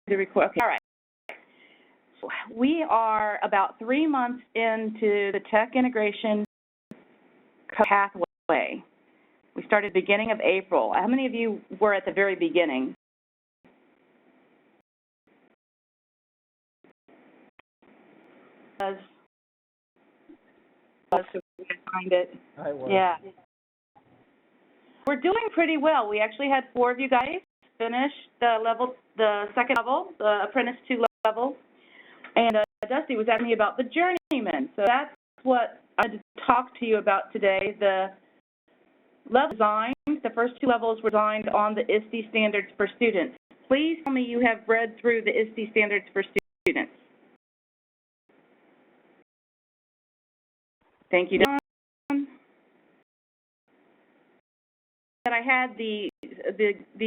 the record. Okay, all right. We are about 3 months into the tech integration pathway. We started beginning of April. How many of you were at the very beginning? So we can find it. I was. Yeah. We're doing pretty well. We actually had 4 of you guys finish the second level, the Apprentice 2 level. And Dusty was asking me about the Journeyman. So that's what I wanted to talk to you about today. The level designs, the first 2 levels were designed on the ISTE standards for students. Please tell me you have read through the ISTE standards for students. Thank you, Don. That I had the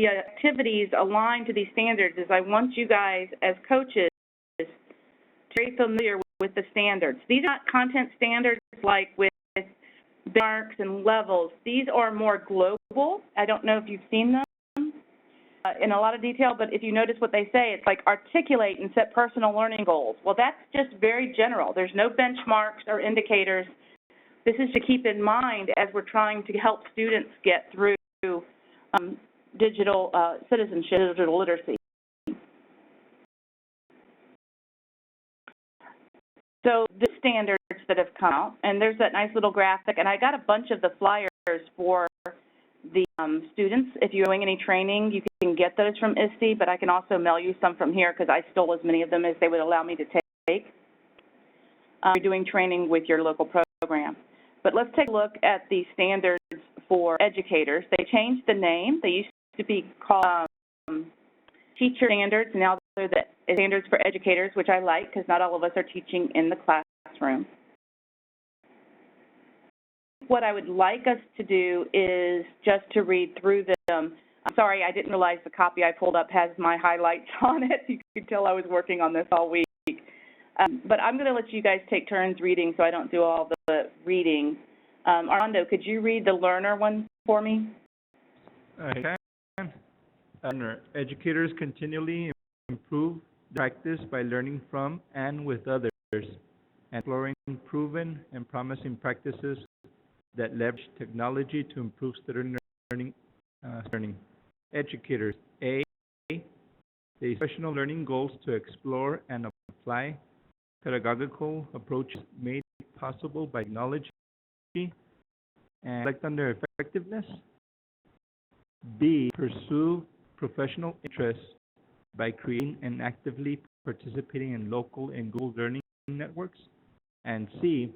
activities aligned to these standards is I want you guys as coaches to be very familiar with the standards. These are not content standards like with benchmarks and levels. These are more global. I don't know if you've seen them in a lot of detail, but if you notice what they say, it's like articulate and set personal learning goals. Well, that's just very general. There's no benchmarks or indicators. This is to keep in mind as we're trying to help students get through digital citizenship, digital literacy. So the standards that have come out, and there's that nice little graphic, and I got a bunch of the flyers for the students. If you're doing any training, you can get those from ISTE, but I can also mail you some from here because I stole as many of them as they would allow me to take. You're doing training with your local program. But let's take a look at the standards for educators. They changed the name. They used to be called teacher standards. Now they're the standards for educators, which I like because not all of us are teaching in the classroom. What I would like us to do is just to read through them. I'm sorry, I didn't realize the copy I pulled up has my highlights on it. You can tell I was working on this all week. But I'm going to let you guys take turns reading so I don't do all the reading. Armando, could you read the learner one for me? I can. Educators continually improve practice by learning from and with others, and exploring proven and promising practices that leverage technology to improve student learning. Educators, A, the professional learning goals to explore and apply pedagogical approaches made possible by technology and reflect on their effectiveness. B, pursue professional interests by creating and actively participating in local and global learning networks. And C,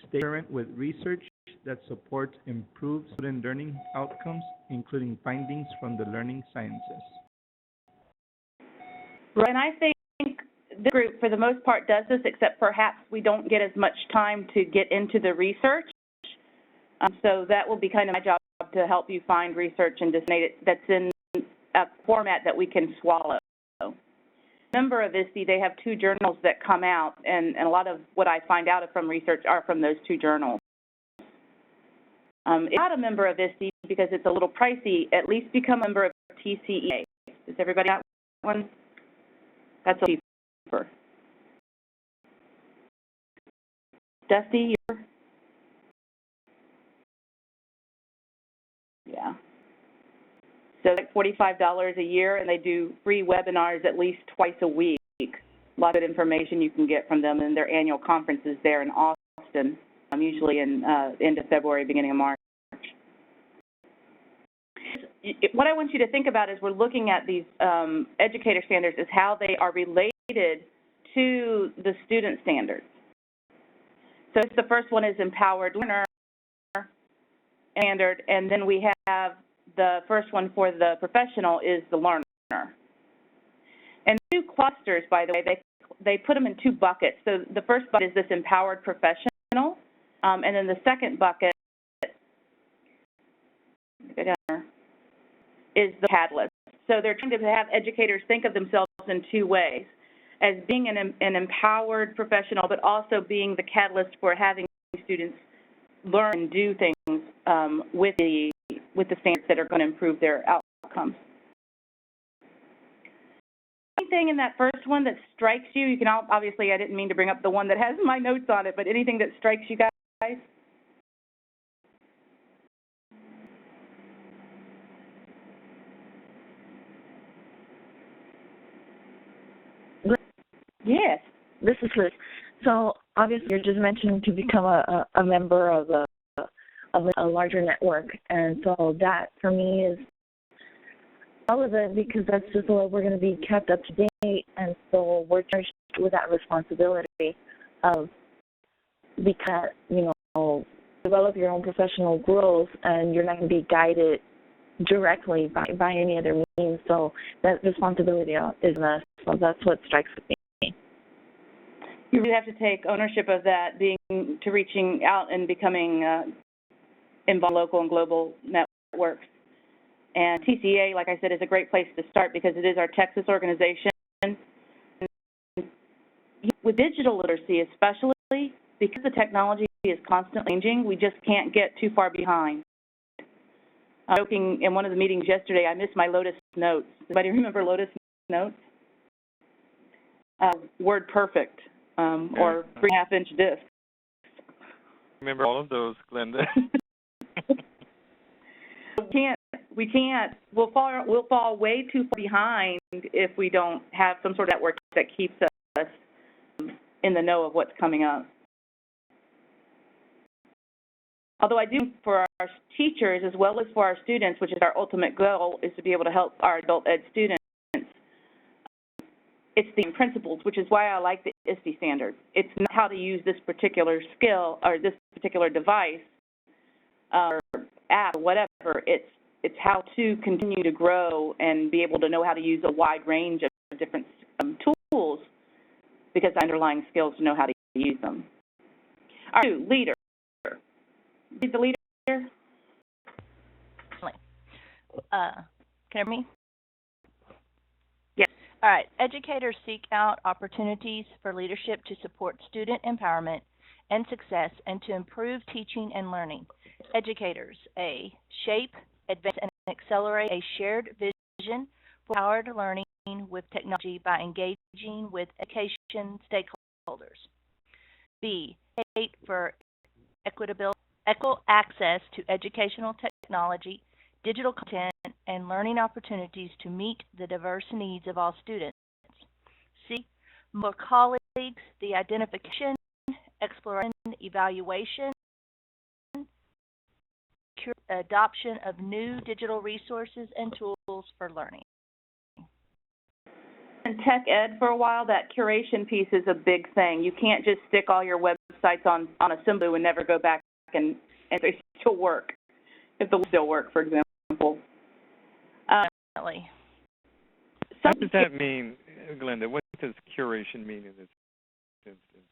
stay current with research that supports improved student learning outcomes, including findings from the learning sciences. Right, and I think this group, for the most part, does this, except perhaps we don't get as much time to get into the research. So that will be kind of my job to help you find research and disseminate it that's in a format that we can swallow. A member of ISTE, they have 2 journals that come out, and a lot of what I find out from research are from those 2 journals. If you're not a member of ISTE because it's a little pricey, at least become a member of TCEA. Does everybody got one? That's a cheaper. Dusty, you're? Yeah. So like $45 a year, and they do free webinars at least twice a week. A lot of information you can get from them in their annual conferences there in Austin, usually in end of February, beginning of March. What I want you to think about as we're looking at these educator standards is how they are related to the student standards. So the first one is empowered learner standard, and then we have the first one for the professional is the learner. And 2 clusters, by the way, they put them in 2 buckets. So the first bucket is this empowered professional, and then the second bucket is the catalyst. So they're trying to have educators think of themselves in 2 ways, as being an empowered professional, but also being the catalyst for having students learn and do things with the standards that are going to improve their outcomes. anything in that first one that strikes you? You can obviously, I didn't mean to bring up the one that has my notes on it, but anything that strikes you guys? Yes. This is Liz. So obviously, you're just mentioning to become a member of a larger network, and so that for me is relevant because that's just the way we're going to be kept up to date, and so we're charged with that responsibility of because develop your own professional growth, and you're not going to be guided directly by any other means. So that responsibility is us. So that's what strikes with me. You really have to take ownership of that, reaching out and becoming involved in local and global networks. And TCA, like I said, is a great place to start because it is our Texas organization. With digital literacy especially, because the technology is constantly changing, we just can't get too far behind. I'm joking in one of the meetings yesterday, I missed my Lotus Notes. Anybody remember Lotus Notes? Word Perfect. Or 3.5-inch discs. Remember all of those, Glenda. We can't. We'll fall way too far behind if we don't have some sort of network that keeps us in the know of what's coming up. Although I do, for our teachers as well as for our students, which is our ultimate goal, is to be able to help our adult ed students. It's the principles, which is why I like the ISTE standard. It's not how to use this particular skill or this particular device or app or whatever. It's how to continue to grow and be able to know how to use a wide range of different tools because the underlying skills to know how to use them. All right, leader. Read the leader. Can you hear me? Yes. All right. Educators seek out opportunities for leadership to support student empowerment and success and to improve teaching and learning. Educators, A, shape, advance, and accelerate a shared vision for powered learning with technology by engaging with education stakeholders. B, advocate for equitable access to educational technology, digital content, and learning opportunities to meet the diverse needs of all students. C, more colleagues, the identification, exploration, evaluation, adoption of new digital resources and tools for learning. In tech ed for a while, that curation piece is a big thing. You can't just stick all your websites on Assembly and never go back and they still work, if the still work, for example. Definitely. What does that mean, Glenda? What does curation mean in this instance?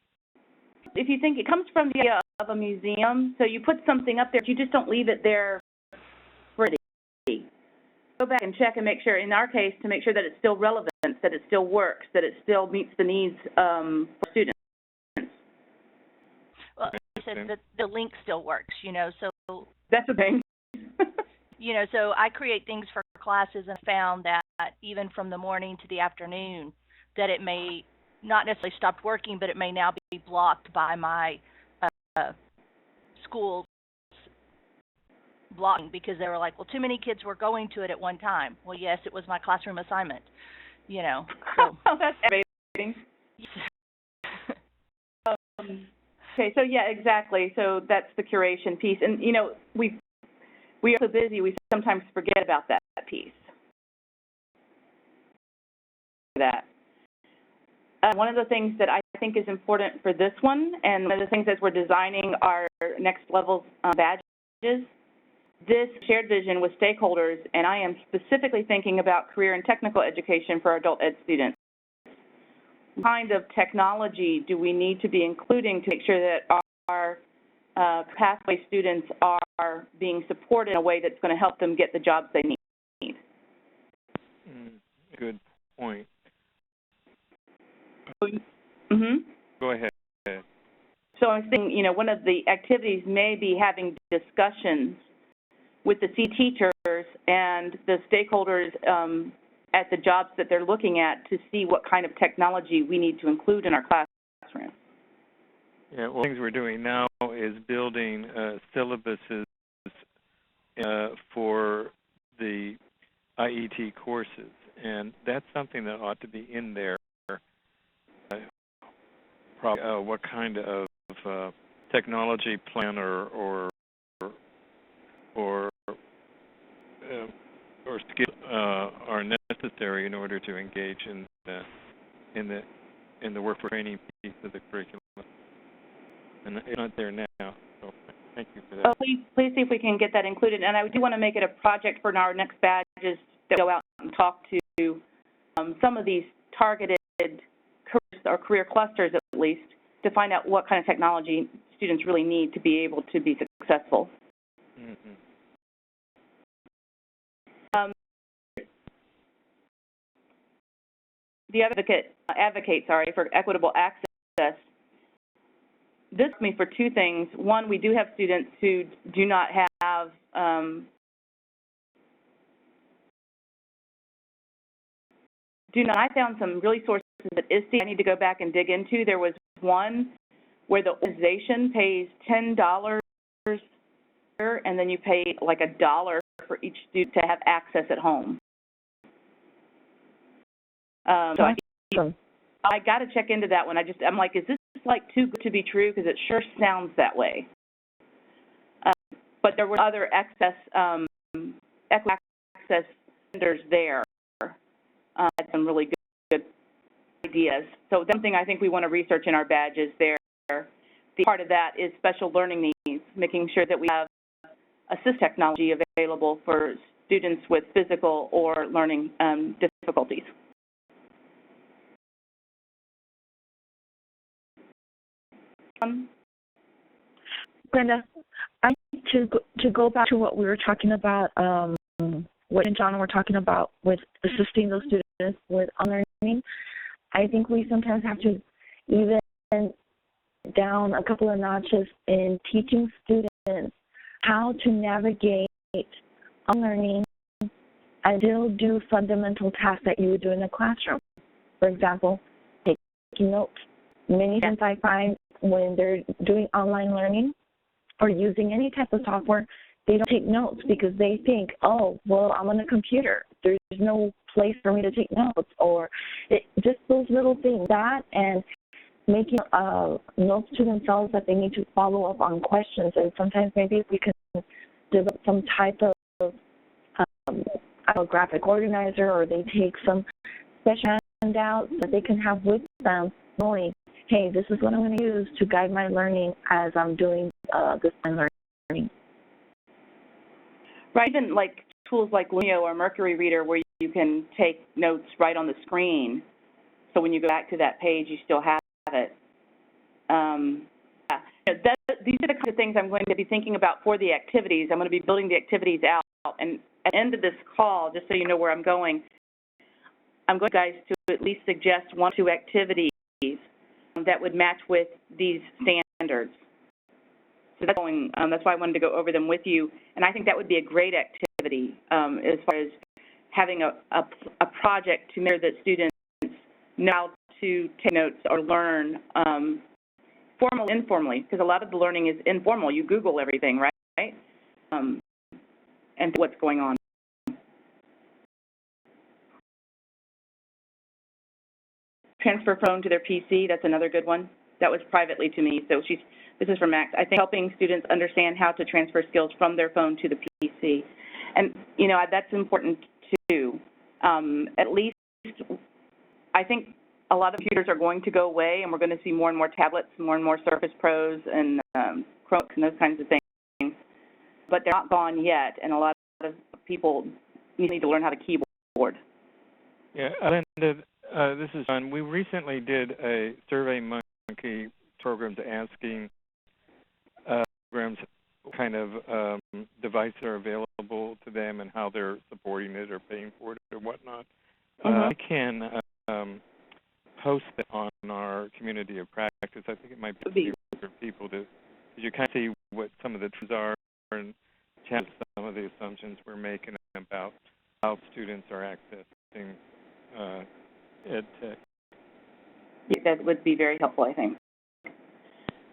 If you think it comes from the idea of a museum, so you put something up there, but you just don't leave it there for the go back and check and make sure, in our case, to make sure that it's still relevant, that it still works, that it still meets the needs for students. Well, I said that the link still works, so that's the thing. So I create things for classes and found that even from the morning to the afternoon, that it may not necessarily stop working, but it may now be blocked by my school's blocking because they were like, well, too many kids were going to it at one time. Well, yes, it was my classroom assignment, So. Oh, that's amazing. Okay, so yeah, exactly. So that's the curation piece. And, we are so busy, we sometimes forget about that piece. One of the things that I think is important for this one, and one of the things as we're designing our next level badges, this shared vision with stakeholders, and I am specifically thinking about career and technical education for our adult ed students. What kind of technology do we need to be including to make sure that our pathway students are being supported in a way that's going to help them get the jobs they need? Good point. Mm-hmm. Go ahead. So I'm thinking, one of the activities may be having discussions with the C teachers and the stakeholders at the jobs that they're looking at to see what kind of technology we need to include in our classroom. Yeah, well, things we're doing now is building syllabuses for the IET courses, and that's something that ought to be in there. Probably what kind of technology plan or skills are necessary in order to engage in the workforce training piece of the curriculum. And it's not there now, so thank you for that. Oh, please see if we can get that included. And I do want to make it a project for our next badges that go out and talk to some of these targeted careers or career clusters, at least, to find out what kind of technology students really need to be able to be successful. Mm-hmm. The advocate for equitable access. This is me for two things. One, we do have students who do not have I found some really sources at ISTE I need to go back and dig into. There was one where the organization pays $10 and then you pay like $1 for each student to have access at home. So I got to check into that one. I'm like, is this like too good to be true? Because it sure sounds that way. But there were other equitable access vendors there. Had some really good ideas. So that's something I think we want to research in our badges there. The part of that is special learning needs, making sure that we have assist technology available for students with physical or learning difficulties. Brenda, I need to go back to what we were talking about, what and John were talking about with assisting those students with learning. I think we sometimes have to even down a couple of notches in teaching students how to navigate learning and still do fundamental tasks that you would do in the classroom. For example, taking notes. Many times I find when they're doing online learning or using any type of software, they don't take notes because they think, oh, well, I'm on a computer. There's no place for me to take notes, or just those little things. That and making notes to themselves that they need to follow up on questions. And sometimes maybe if we can develop some type of graphic organizer, or they take some special handouts that they can have with them, knowing, hey, this is what I'm going to use to guide my learning as I'm doing this learning. Right, even like tools like Lumio or Mercury Reader where you can take notes right on the screen. So when you go back to that page, you still have it. These are the kind of things I'm going to be thinking about for the activities. I'm going to be building the activities out. And at the end of this call, just so you know where I'm going, I'm going to guys to at least suggest 1 or 2 activities that would match with these standards. So that's why I wanted to go over them with you. And I think that would be a great activity as far as having a project to measure that students know how to take notes or learn formally, informally, because a lot of the learning is informal. You Google everything, right? And what's going on. Transfer phone to their PC, that's another good one. That was privately to me, so this is from Max. I think helping students understand how to transfer skills from their phone to the PC. And, you know, that's important too. At least I think a lot of computers are going to go away, and we're going to see more and more tablets, more and more Surface Pros and Chromebooks and those kinds of things. But they're not gone yet, and a lot of people need to learn how to keyboard. Yeah, Linda, this is John. We recently did a SurveyMonkey programs asking programs what kind of devices are available to them and how they're supporting it or paying for it or whatnot. I can post it on our community of practice. I think it might be easier for people to, you kind of see what some of the trends are and challenge some of the assumptions we're making about how students are accessing ed tech. That would be very helpful, I think.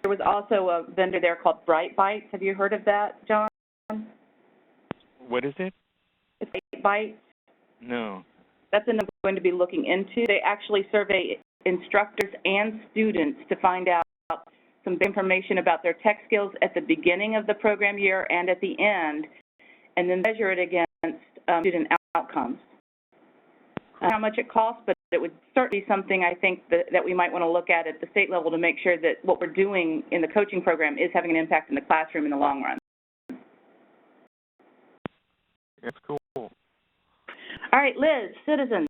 There was also a vendor there called Bright Bites. Have you heard of that, John? What is it? It's Bright Bites. No. That's what I'm going to be looking into. They actually survey instructors and students to find out some information about their tech skills at the beginning of the program year and at the end, and then measure it against student outcomes. How much it costs, but it would certainly be something I think that we might want to look at the state level to make sure that what we're doing in the coaching program is having an impact in the classroom in the long run. That's cool. All right, Liz, citizens.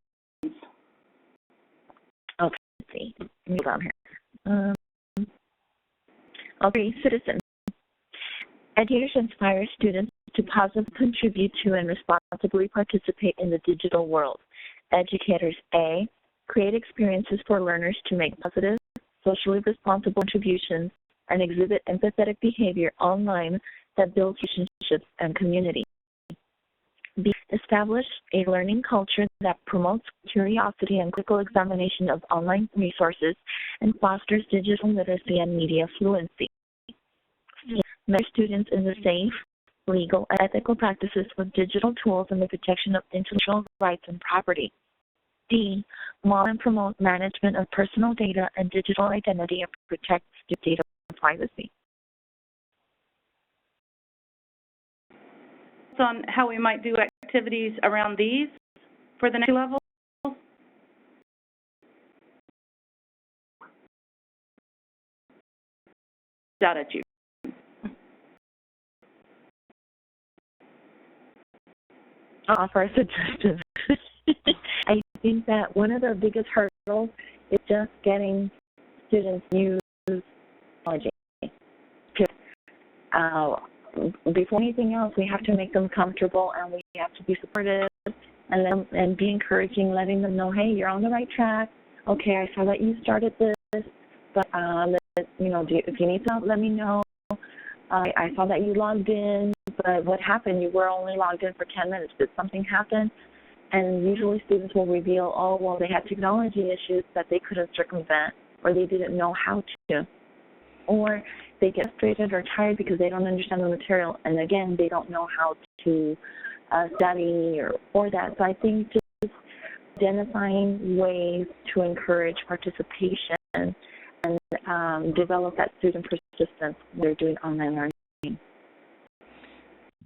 Okay, let's see. Move on here. Okay, citizens. Educators inspire students to positively contribute to and responsibly participate in the digital world. Educators, A, create experiences for learners to make positive, socially responsible contributions and exhibit empathetic behavior online that builds relationships and community. B, establish a learning culture that promotes curiosity and critical examination of online resources and fosters digital literacy and media fluency. C, mentor students in the safe, legal, and ethical practices with digital tools and the protection of intellectual rights and property. D, model and promote management of personal data and digital identity and protect data privacy. On how we might do activities around these for the next level? Out at you. I'll offer a suggestion. I think that one of the biggest hurdles is just getting students use technology. Before anything else, we have to make them comfortable, and we have to be supportive and be encouraging, letting them know, hey, you're on the right track. Okay, I saw that you started this, but if you need help, let me know. I saw that you logged in, but what happened? You were only logged in for 10 minutes. Did something happen? And usually students will reveal, oh, well, they had technology issues that they couldn't circumvent, or they didn't know how to. Or they get frustrated or tired because they don't understand the material, and again, they don't know how to study or that. So I think just identifying ways to encourage participation and develop that student persistence when they're doing online learning.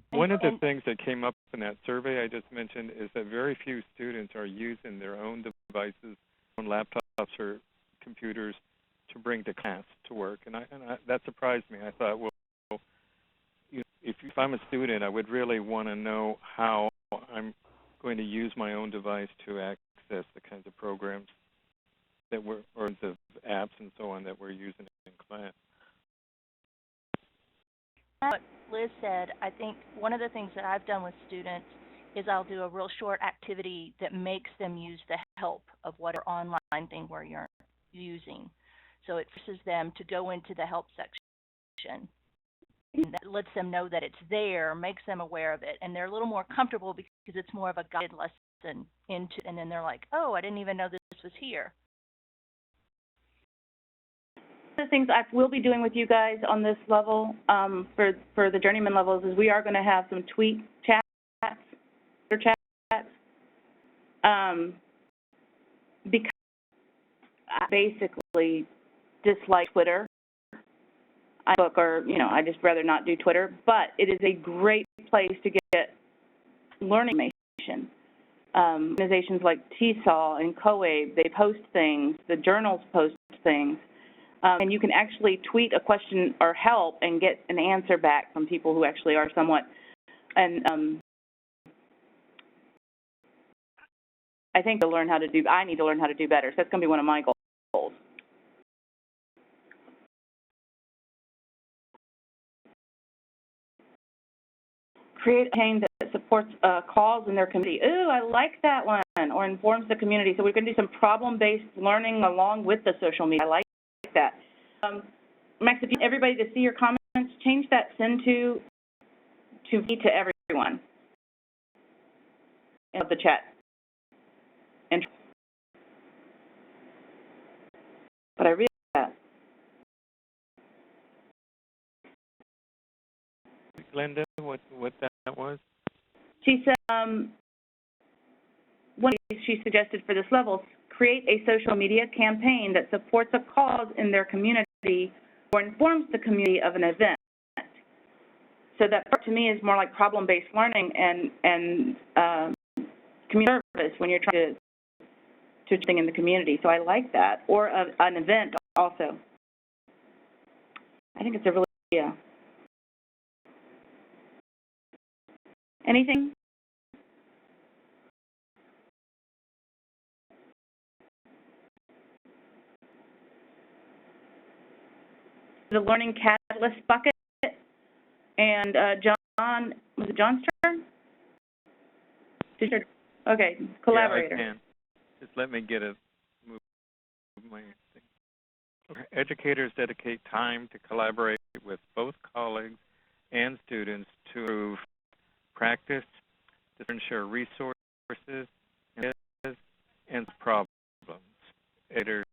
One of the things that came up in that survey I just mentioned is that very few students are using their own devices, own laptops or computers to bring to class to work, and that surprised me. I thought, well, if I'm a student, I would really want to know how I'm going to use my own device to access the kinds of programs that or the apps and so on that we're using in class. What Liz said, I think one of the things that I've done with students is I'll do a real short activity that makes them use the help of whatever online thing where you're using. So it forces them to go into the help section. And that lets them know that it's there, makes them aware of it, and they're a little more comfortable because it's more of a guided lesson into, and then they're like, oh, I didn't even know this was here. One of the things I will be doing with you guys on this level for the journeyman levels is we are going to have some tweet chats or chats because I basically dislike Twitter. I just rather not do Twitter, but it is a great place to get learning information. Organizations like TESOL and COABE, they post things, the journals post things, and you can actually tweet a question or help and get an answer back from people who actually are somewhat, and I think I need to learn how to do better, so that's going to be one of my goals. Create a campaign that supports calls in their community. Ooh, I like that one, or informs the community. So we're going to do some problem-based learning along with the social media. I like that. Max, if you want everybody to see your comments, change that send to me to everyone of the chat. Linda, what that was? She said, one of the things she suggested for this level, create a social media campaign that supports a cause in their community or informs the community of an event. So that, to me, is more like problem-based learning and community service when you're trying to do thing in the community. So I like that. Or an event also. I think it's a really good idea. Anything? The Learning Catalyst bucket. And John, was it John's turn? Okay, collaborator. Yeah, I can. Just let me get a move my thing. Okay. Educators dedicate time to collaborate with both colleagues and students to improve practice, to share resources and problems. Educators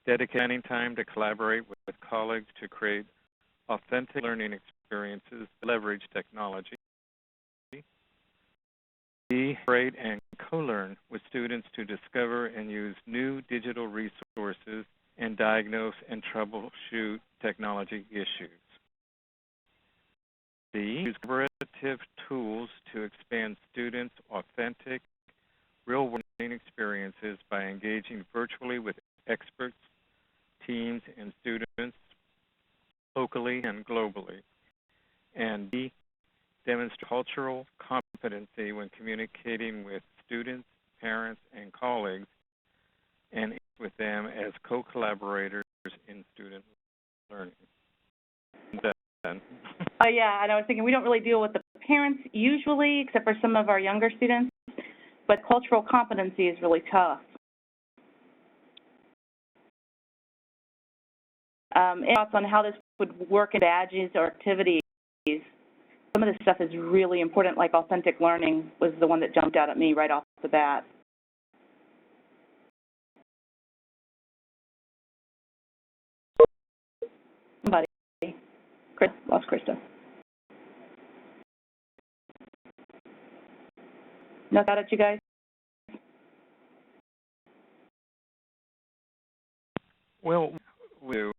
dedicate time to collaborate with colleagues to create authentic learning experiences, leverage technology. B, collaborate and co-learn with students to discover and use new digital resources and diagnose and troubleshoot technology issues. C, use collaborative tools to expand students' authentic, real-world learning experiences by engaging virtually with experts, teams, and students locally and globally. And D, demonstrate cultural competency when communicating with students, parents, and colleagues, and with them as co-collaborators in student learning. Oh, yeah, and I was thinking we don't really deal with the parents usually, except for some of our younger students, but cultural competency is really tough. Any thoughts on how this would work in badges or activities? Some of this stuff is really important, like authentic learning was the one that jumped out at me right off the bat. Somebody. Chris, lost Krista. No thought at you guys? Well, we do,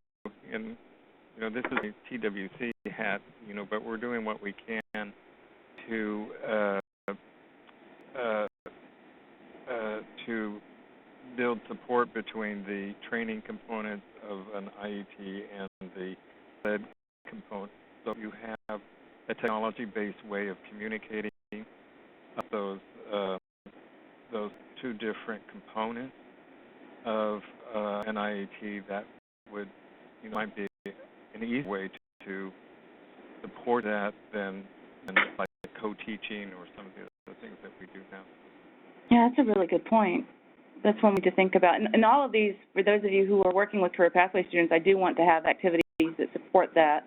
and this is a TWC hat, but we're doing what we can to build support between the training components of an IET and the SLED component. So you have a technology-based way of communicating those two different components of an IET that would, might be an easy way to support that than like co-teaching or some of the other things that we do now. Yeah, that's a really good point. That's one we need to think about. And all of these, for those of you who are working with Career Pathway students, I do want to have activities that support that.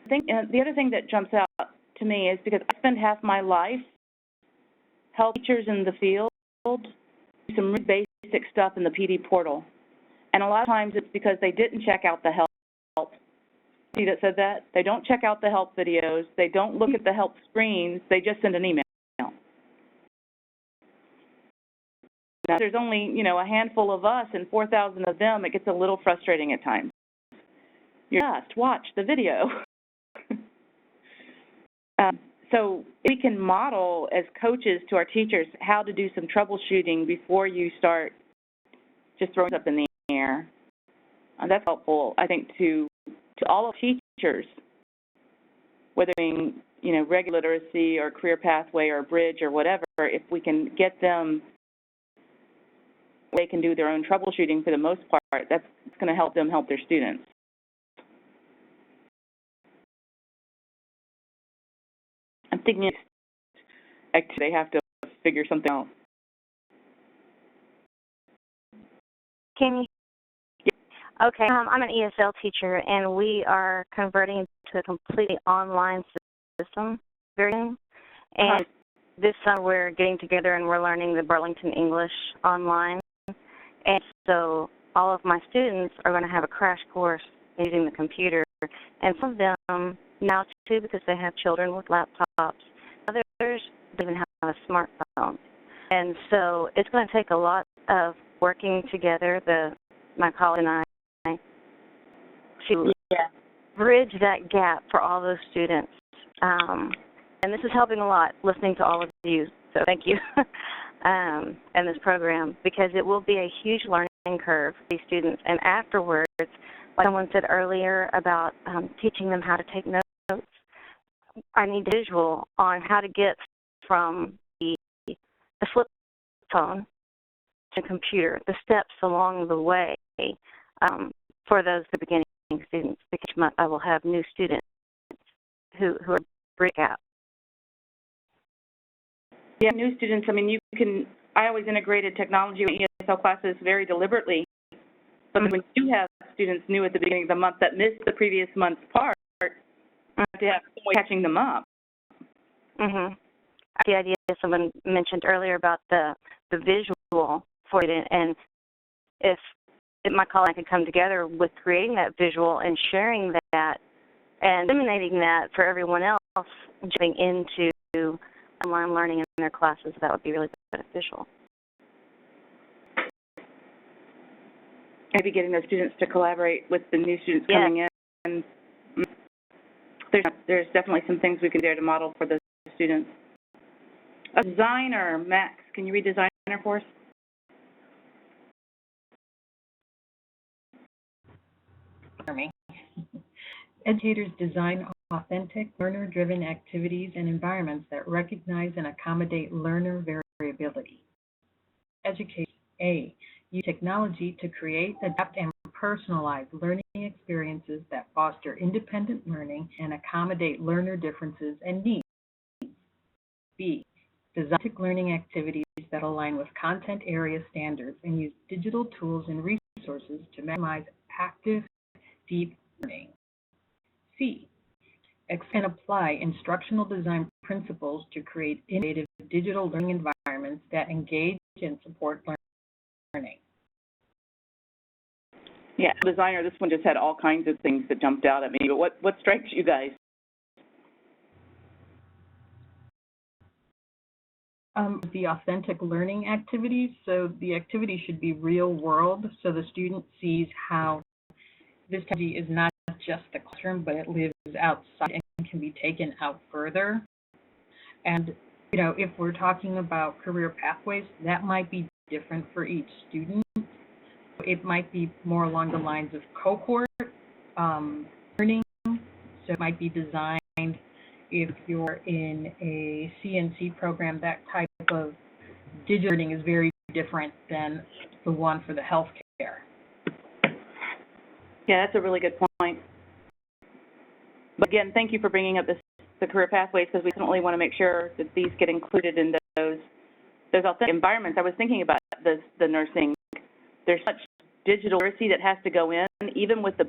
I think the other thing that jumps out to me is because I spend half my life helping teachers in the field do some really basic stuff in the PD portal. And a lot of times it's because they didn't check out the help. See that said that? They don't check out the help videos. They don't look at the help screens. They just send an email. Now, there's only, a handful of us and 4,000 of them. It gets a little frustrating at times. You just watch the video. So we can model as coaches to our teachers how to do some troubleshooting before you start just throwing up in the air. That's helpful, I think, to all of teachers, whether being, regular literacy or career pathway or bridge or whatever. If we can get them, they can do their own troubleshooting for the most part. That's going to help them help their students. I'm thinking they have to figure something out. Can you? Okay, I'm an ESL teacher, and we are converting to a completely online system very soon. And this summer we're getting together and we're learning the Burlington English online. And so all of my students are going to have a crash course using the computer And some of them now, too, because they have children with laptops, others don't even have a smartphone. And so it's going to take a lot of working together, my colleague and I, to bridge that gap for all those students. And this is helping a lot, listening to all of you. So thank you. And this program, because it will be a huge learning curve for these students. And afterwards, like someone said earlier about teaching them how to take notes, I need a visual on how to get from the flip phone to computer, the steps along the way for those beginning students, because I will have new students who are break out. Yeah, new students, I mean, I always integrated technology in ESL classes very deliberately. But when you have students new at the beginning of the month that missed the previous month's part, you have to have some way catching them up. Mm-hmm. The idea someone mentioned earlier about the visual for it, and if my colleague could come together with creating that visual and sharing that and disseminating that for everyone else, jumping into online learning in their classes, that would be really beneficial. Maybe getting the students to collaborate with the new students coming in. And there's definitely some things we can do there to model for the students. A designer, Max, can you read designer for us? Educators design authentic, learner-driven activities and environments that recognize and accommodate learner variability. Educators, A, use technology to create, adapt, and personalize learning experiences that foster independent learning and accommodate learner differences and needs. B, design learning activities that align with content area standards and use digital tools and resources to maximize active, deep learning. C, and apply instructional design principles to create innovative digital learning environments that engage and support learning. Yeah, designer, this one just had all kinds of things that jumped out at me, but what strikes you guys? The authentic learning activities, so the activity should be real world, so the student sees how this technology is not just the classroom, but it lives outside and can be taken out further. And, you know, if we're talking about career pathways, that might be different for each student. It might be more along the lines of cohort learning, so it might be designed if you're in a CNC program, that type of digital learning is very different than the one for the healthcare. Yeah, that's a really good point. But again, thank you for bringing up the career pathways, because we definitely want to make sure that these get included in those authentic environments. I was thinking about the nursing. There's such digital literacy that has to go in, even with the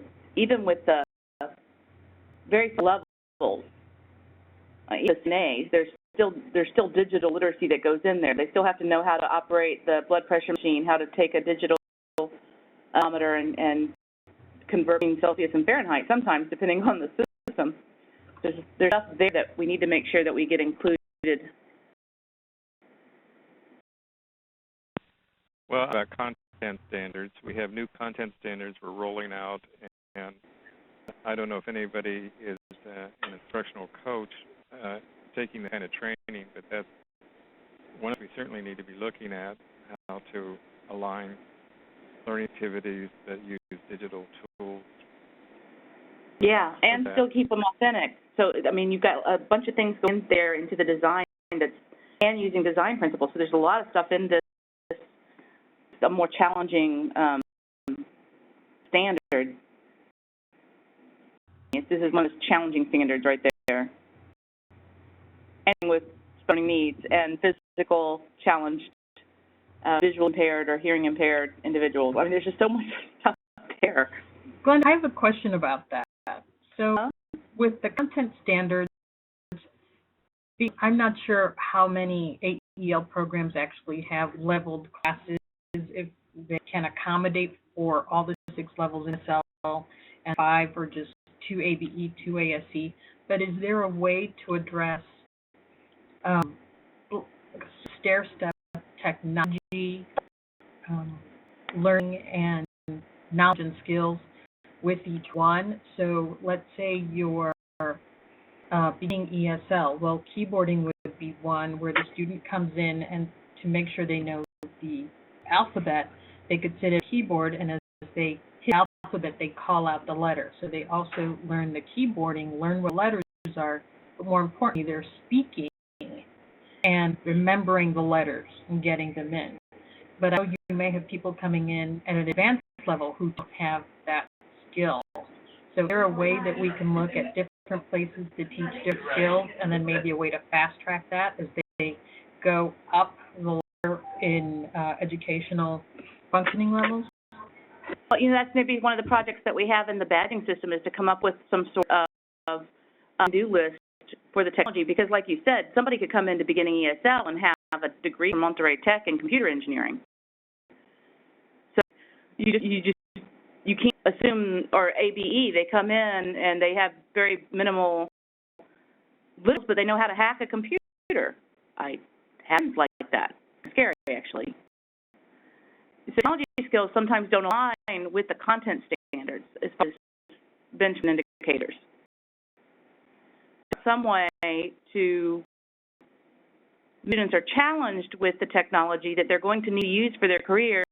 very levels. ESNAs, there's still digital literacy that goes in there. They still have to know how to operate the blood pressure machine, how to take a digital thermometer and convert Celsius and Fahrenheit sometimes, depending on the system. There's stuff there that we need to make sure that we get included. Well, about content standards, we have new content standards we're rolling out, and I don't know if anybody is an instructional coach taking the kind of training, but that's one we certainly need to be looking at, how to align learning activities that use digital tools. Yeah, and still keep them authentic. So, I mean, you've got a bunch of things going there into the design and using design principles. So there's a lot of stuff in this, a more challenging standard. This is one of those challenging standards right there. And with learning needs and physical challenged, visual impaired or hearing impaired individuals. I mean, there's just so much stuff there. Glenn, I have a question about that. So with the content standards, I'm not sure how many AEL programs actually have leveled classes, if they can accommodate for all the 6 levels in SL and 5 or just to ABE, to ASE, but is there a way to address stair-step technology, learning and knowledge and skills with each one? So let's say you're being ESL. Well, keyboarding would be one where the student comes in, and to make sure they know the alphabet, they could sit at a keyboard, and as they hit the alphabet, they call out the letter. So they also learn the keyboarding, learn what letters are, but more importantly, they're speaking and remembering the letters and getting them in. But I know you may have people coming in at an advanced level who don't have that skill. So is there a way that we can look at different places to teach different skills, and then maybe a way to fast track that as they go up the ladder in educational functioning levels? Well, that's maybe one of the projects that we have in the badging system, is to come up with some sort of to-do list for the technology, because like you said, somebody could come into beginning ESL and have a degree from Monterey Tech in computer engineering. So you can't assume, or ABE, they come in and they have very minimal littles, but they know how to hack a computer. I have like that. It's scary, actually. Technology skills sometimes don't align with the content standards as far as benchmark indicators. Some way to students are challenged with the technology that they're going to need to use for their careers,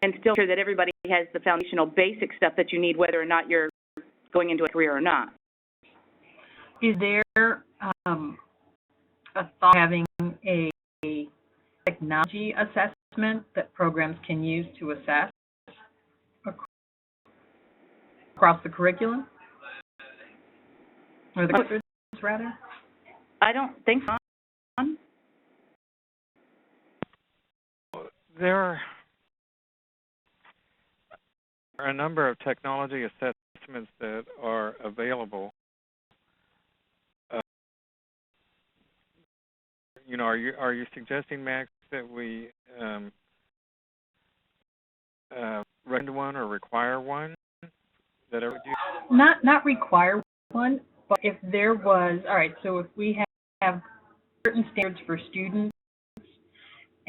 and still ensure that everybody has the foundational basic stuff that you need, whether or not you're going into a career or not. Is there a thought having a technology assessment that programs can use to assess across the curriculum? Or the courses, rather? I don't think so. There are a number of technology assessments that are available. Are you suggesting, Max, that we recommend one or require one that I would use? Not require one, but if there was, all right, so if we have certain standards for students,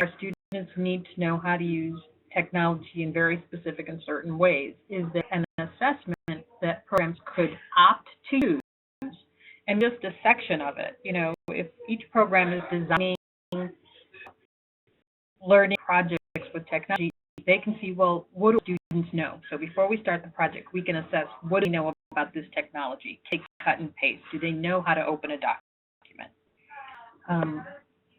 our students need to know how to use technology in very specific and certain ways, is there an assessment that programs could opt to use, and just a section of it? If each program is designing learning projects with technology, they can see, well, what do students know? So before we start the project, we can assess, what do they know about this technology? Take, cut, and paste. Do they know how to open a document?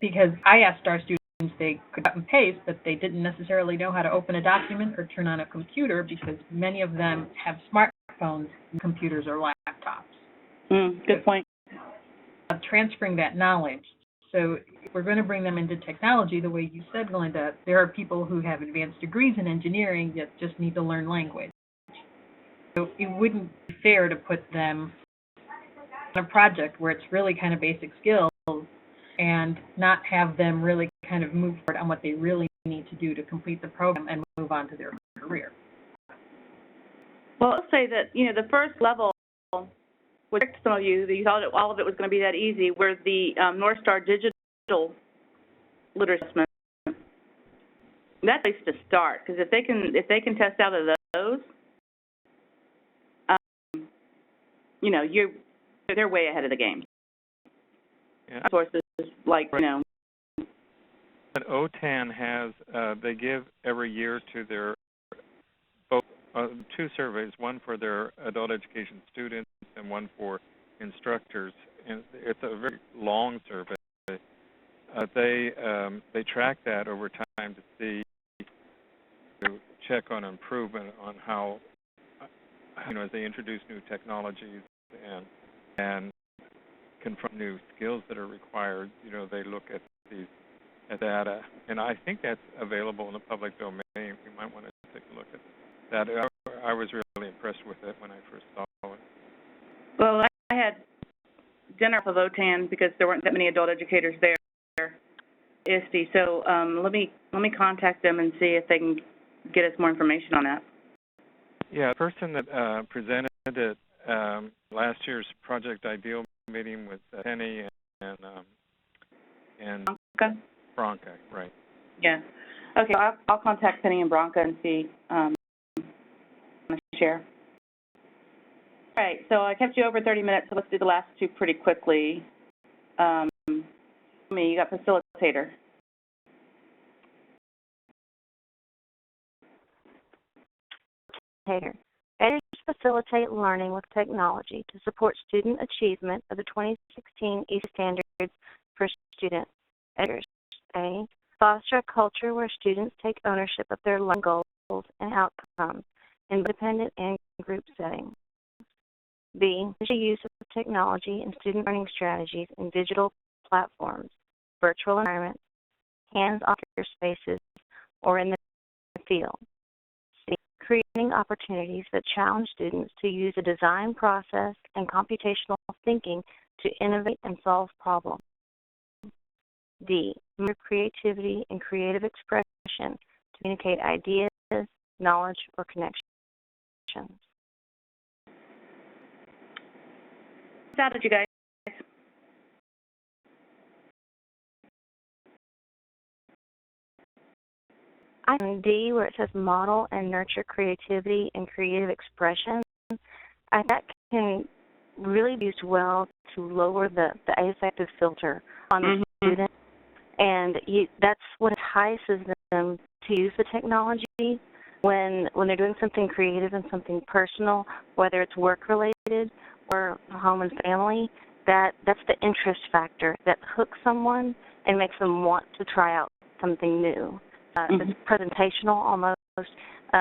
Because I asked our students, they could cut and paste, but they didn't necessarily know how to open a document or turn on a computer, because many of them have smartphones, computers, or laptops. Good point. Transferring that knowledge. So if we're going to bring them into technology, the way you said, Melinda, there are people who have advanced degrees in engineering that just need to learn language. So it wouldn't be fair to put them on a project where it's really kind of basic skills and not have them really kind of move forward on what they really need to do to complete the program and move on to their career. Well, I'll say that, the first level, which some of you thought all of it was going to be that easy, were the North Star Digital Literacy Assessment. That's a place to start, because if they can test out of those, they're way ahead of the game. Yeah. Sources like, But OTAN has, they give every year to their two surveys, one for their adult education students and one for instructors. And it's a very long survey. They track that over time to see, to check on improvement on how, as they introduce new technologies and confront new skills that are required, they look at these data. And I think that's available in the public domain. You might want to take a look at that. I was really impressed with it when I first saw it. Well, I had dinner with OTAN because there weren't that many adult educators there, ISTE. So let me contact them and see if they can get us more information on that. Yeah, the person that presented attended last year's Project Ideal meeting with Penny and Okay. Bronca, right? Yeah. Okay, I'll contact Penny and Bronca and see, share. All right, so I kept you over 30 minutes, so let's do the last two pretty quickly. You got facilitator. Educators facilitate learning with technology to support student achievement of the 2016 EASY Standards for Student Educators. A, foster a culture where students take ownership of their learning goals and outcomes in independent and group settings. B, the use of technology in student learning strategies in digital platforms, virtual environments, hands-on spaces, or in the field. C, creating opportunities that challenge students to use a design process and computational thinking to innovate and solve problems. D, creativity and creative expression to communicate ideas, knowledge, or connections. How did you guys? Item D, where it says model and nurture creativity and creative expression, that can really be used well to lower the affective filter on the student. And that's what entices them to use the technology when they're doing something creative and something personal, whether it's work-related or home and family. That's the interest factor that hooks someone and makes them want to try out something new. It's presentational almost,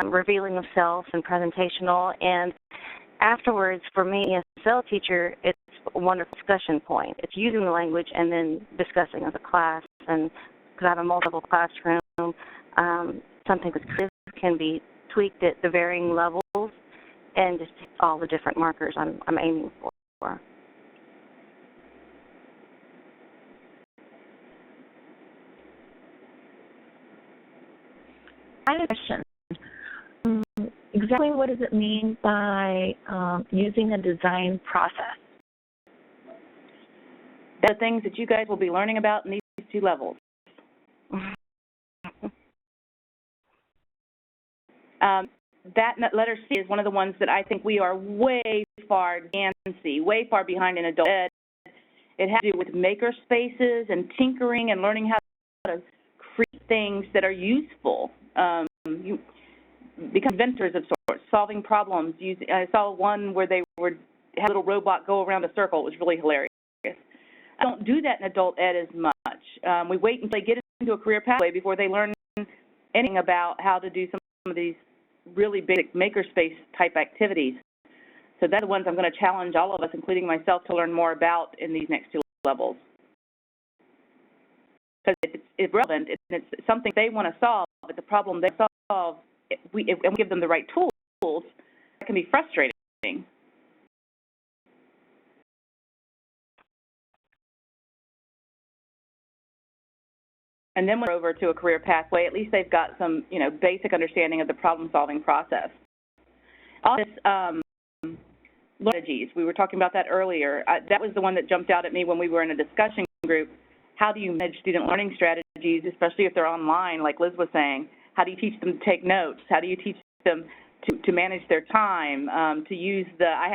revealing of self and presentational. And afterwards, for me, as a ESL teacher, it's a wonderful discussion point. It's using the language and then discussing as a class. And because I have a multiple classroom, something that's creative can be tweaked at the varying levels and just all the different markers I'm aiming for. I have a question. Exactly what does it mean by using a design process? The things that you guys will be learning about in these two levels. That letter C is one of the ones that I think we are way far behind in adult ed. It has to do with maker spaces and tinkering and learning how to create things that are useful. You become inventors of sorts, solving problems. I saw one where they had a little robot go around a circle. It was really hilarious. I don't do that in adult ed as much. We wait until they get into a career pathway before they learn anything about how to do some of these really basic makerspace type activities. So that's the ones I'm going to challenge all of us, including myself, to learn more about in these next two levels. Because it's relevant, it's something they want to solve, but the problem they solve, and we give them the right tools, it can be frustrating. And then when we're over to a career pathway, at least they've got some, basic understanding of the problem-solving process. All this strategies, we were talking about that earlier. That was the one that jumped out at me when we were in a discussion group. How do you manage student learning strategies, especially if they're online, like Liz was saying? How do you teach them to take notes? How do you teach them to manage their time, to use I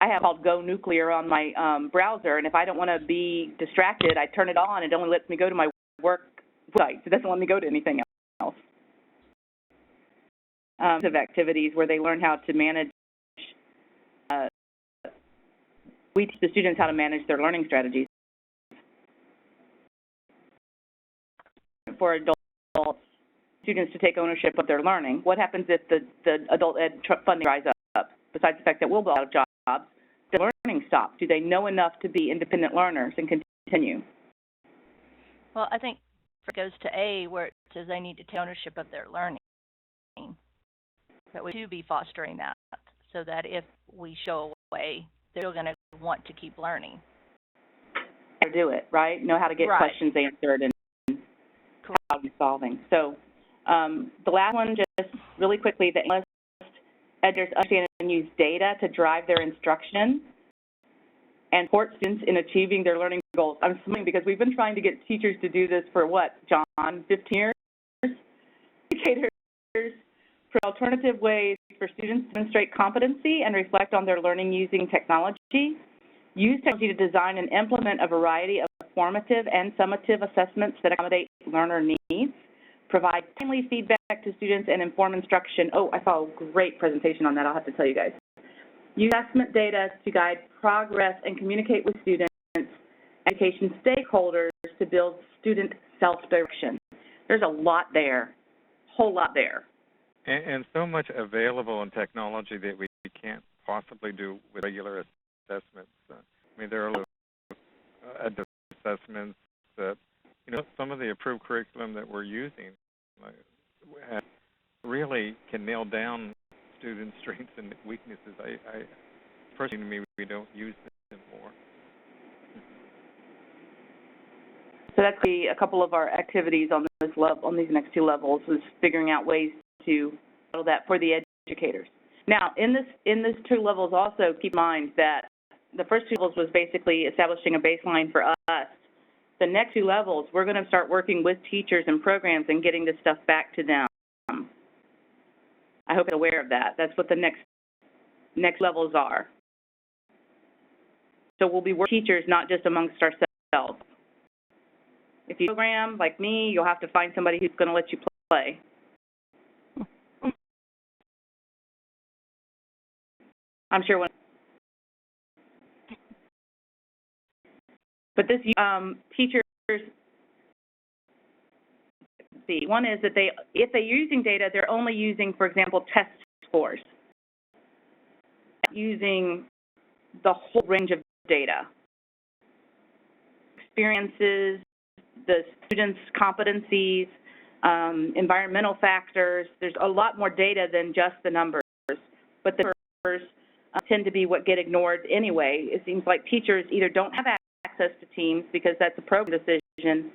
have called Go Nuclear on my browser, and if I don't want to be distracted, I turn it on. It only lets me go to my work site. It doesn't let me go to anything else. Of activities where they learn how to manage. We teach the students how to manage their learning strategies. For adult students to take ownership of their learning. What happens if the adult ed funding dries up? Besides the fact that we'll be out of jobs, the learning stops. Do they know enough to be independent learners and continue? Well, I think it goes to A, where it says they need to take ownership of their learning. That we do be fostering that, so that if we show a way, they're still going to want to keep learning. Or do it, right? Know how to get questions answered and problem solving. So the last one, just really quickly, the analyst educators understand and use data to drive their instruction and support students in achieving their learning goals. I'm smiling because we've been trying to get teachers to do this for what, John, 15 years? Educators for alternative ways for students to demonstrate competency and reflect on their learning using technology. Use technology to design and implement a variety of formative and summative assessments that accommodate learner needs. Provide timely feedback to students and inform instruction. Oh, I saw a great presentation on that, I'll have to tell you guys. Use assessment data to guide progress and communicate with students, education stakeholders to build student self-direction. There's a lot there, whole lot there. And so much available in technology that we can't possibly do with regular assessments. I mean, there are assessments that, some of the approved curriculum that we're using really can nail down students' strengths and weaknesses. I personally, to me, we don't use them more. So that's a couple of our activities on this level, on these next two levels, is figuring out ways to model that for the educators. Now, in this two levels also, keep in mind that the first two levels was basically establishing a baseline for us. The next two levels, we're going to start working with teachers and programs and getting this stuff back to them. I hope you're aware of that. That's what the next levels are. So we'll be working with teachers, not just amongst ourselves. If you program like me, you'll have to find somebody who's going to let you play. I'm sure when. But this teachers, see, one is that if they're using data, they're only using, for example, test scores, using the whole range of data, experiences, the students' competencies, environmental factors. There's a lot more data than just the numbers, but the numbers tend to be what get ignored anyway. It seems like teachers either don't have access to Teams because that's a program decision.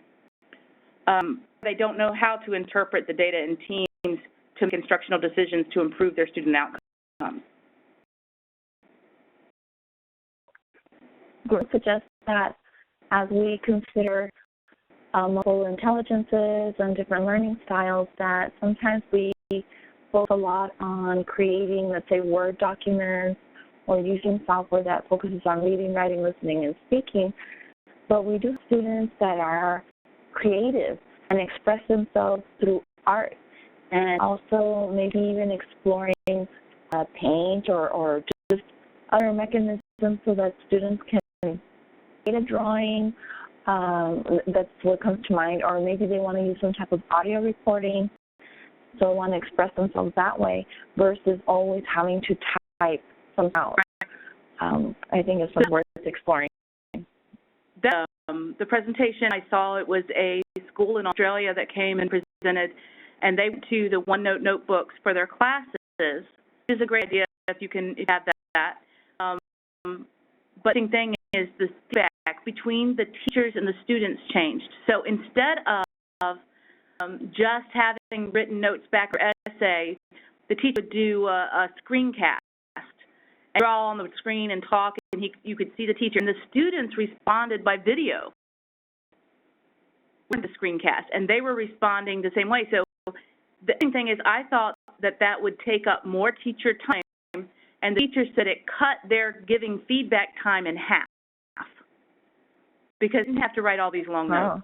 They don't know how to interpret the data in Teams to make instructional decisions to improve their student outcomes. I would suggest that as we consider multiple intelligences and different learning styles, that sometimes we focus a lot on creating, let's say, Word documents or using software that focuses on reading, writing, listening, and speaking. But we do have students that are creative and express themselves through art, and also maybe even exploring paint or just other mechanisms so that students can create a drawing. That's what comes to mind, or maybe they want to use some type of audio recording, so want to express themselves that way versus always having to type somehow. I think it's something worth exploring. The presentation I saw, it was a school in Australia that came and presented, and they went to the OneNote notebooks for their classes. This is a great idea if you have that. But the thing is the feedback between the teachers and the students changed. So instead of just having written notes back or essay, the teacher would do a screencast and draw on the screen and talk, and you could see the teacher. And the students responded by video with the screencast, and they were responding the same way. So the thing is, I thought that would take up more teacher time, and the teacher said it cut their giving feedback time in half because they didn't have to write all these long notes.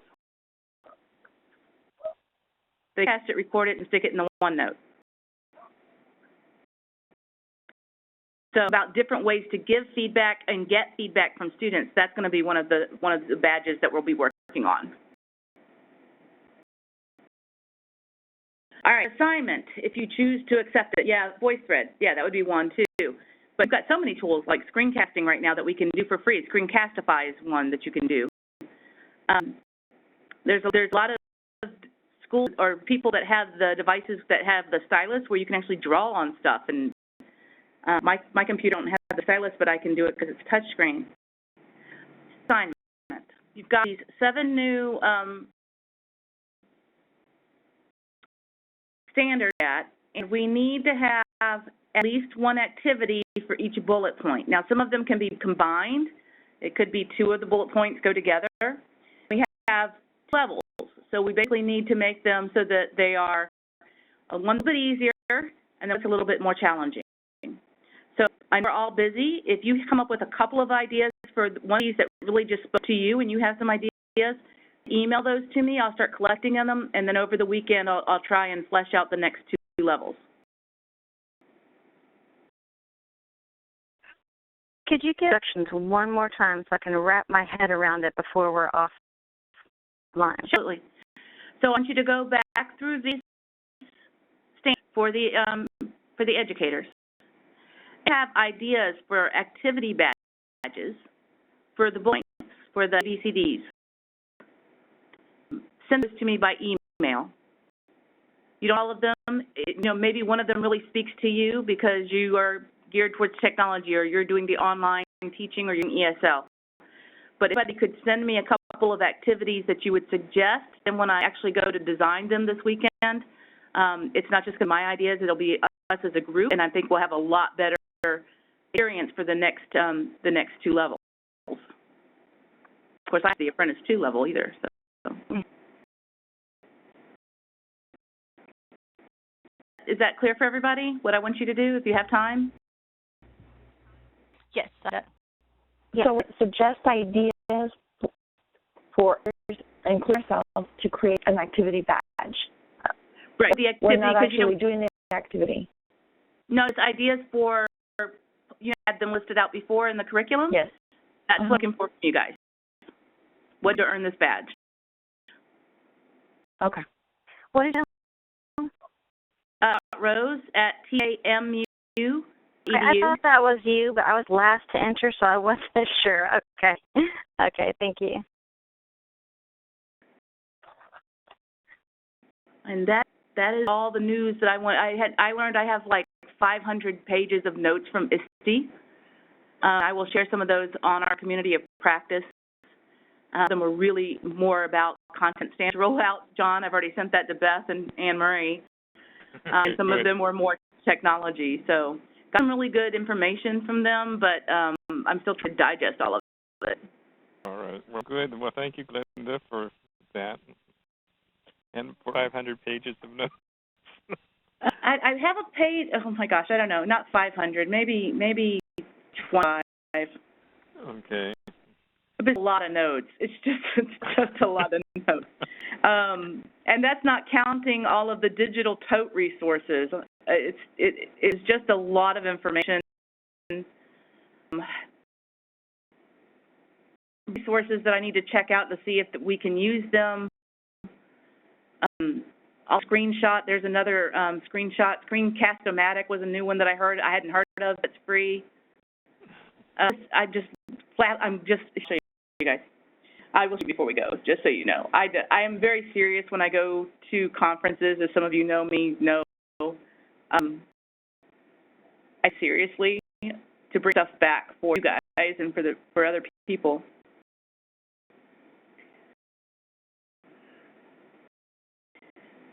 They cast it, record it, and stick it in the OneNote. So about different ways to give feedback and get feedback from students. That's going to be one of the badges that we'll be working on. All right, assignment. If you choose to accept it, VoiceThread. Yeah, that would be one too. But we've got so many tools like screencasting right now that we can do for free. Screencastify is one that you can do. There's a lot of schools or people that have the devices that have the stylus where you can actually draw on stuff. And my computer don't have the stylus, but I can do it because it's touchscreen. Assignment. You've got these 7 new standards, and we need to have at least one activity for each bullet point. Now, some of them can be combined. It could be two of the bullet points go together. We have levels, so we basically need to make them so that they are one bit easier and then it's a little bit more challenging. So I know we're all busy. If you come up with a couple of ideas for one of these that really just spoke to you and you have some ideas, email those to me. I'll start collecting them, and then over the weekend I'll try and flesh out the next two levels. Could you give instructions one more time so I can wrap my head around it before we're offline? Absolutely. So I want you to go back through these standards for the educators. Have ideas for activity badges for the points, for the BCDs. Send those to me by email. You know, all of them, maybe one of them really speaks to you because you are geared towards technology or you're doing the online teaching or you're doing ESL. But if anybody could send me a couple of activities that you would suggest, and when I actually go to design them this weekend, it's not just my ideas, it'll be us as a group, and I think we'll have a lot better experience for the next two levels. Of course, I have the Apprentice 2 level either. So. Is that clear for everybody, what I want you to do if you have time? Yes. So suggest ideas for include ourselves to create an activity badge. Right, the activity. We're not actually doing the activity. No, it's ideas for, you had them listed out before in the curriculum? Yes. That's what I'm looking for from you guys. What to earn this badge? Okay. What is it? Rose at TAMU. I thought that was you, but I was last to enter, so I wasn't sure. Okay. Okay, thank you. And that is all the news that I want. I learned I have like 500 pages of notes from ISTE. I will share some of those on our community of practice. Some are really more about content standards rollout. John, I've already sent that to Beth and Anne Marie. Some of them were more technology. So got some really good information from them, but I'm still trying to digest all of it. All right. Well, good. Well, thank you, Glenda, for that. And for 500 pages of notes. I have a page, oh my gosh, I don't know, not 500, maybe 25. Okay. But a lot of notes. It's just a lot of notes. And that's not counting all of the digital tote resources. It's just a lot of information. Resources that I need to check out to see if we can use them. I'll screenshot. There's another screenshot. Screencast-O-Matic was a new one that I hadn't heard of. It's free. I'm just show you guys. I will show you before we go, just so you know. I am very serious when I go to conferences, as some of you know me know. I seriously to bring stuff back for you guys and for other people.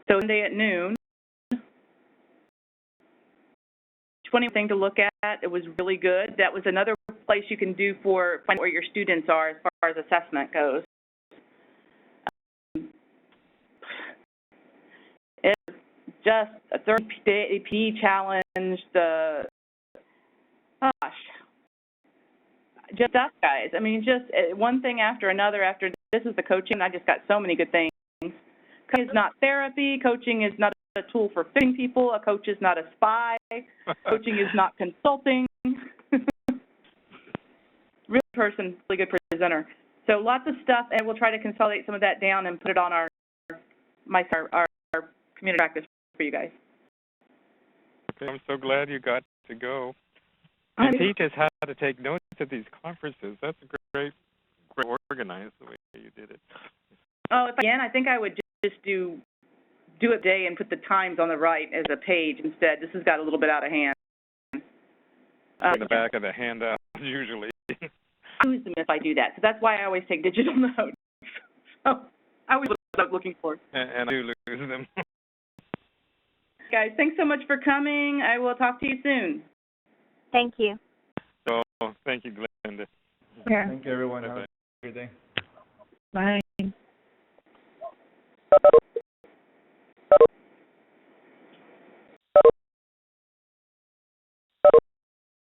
So Monday at noon, 20 thing to look at. It was really good. That was another place you can do for find where your students are as far as assessment goes. It's just a 30-day AP challenge. Just stuff, guys. I mean, just one thing after another. After this is the coaching. I just got so many good things. Coaching is not therapy. Coaching is not a tool for fixing people. A coach is not a spy. Coaching is not consulting. Real person, really good presenter. So lots of stuff, and we'll try to consolidate some of that down and put it on our community practice for you guys. Okay, I'm so glad you got to go. And teach us how to take notes at these conferences. That's great organized the way you did it. Oh, again, I think I would just do a day and put the times on the right as a page instead. This has got a little bit out of hand. In the back of the handout, usually. I lose them if I do that, so that's why I always take digital notes. So I always look what I'm looking for. And I do lose them. guys. Thanks so much for coming. I will talk to you soon. Thank you. So, thank you, Glenda. Yeah. Thank you, everyone. Bye-bye. Have a good day. Bye.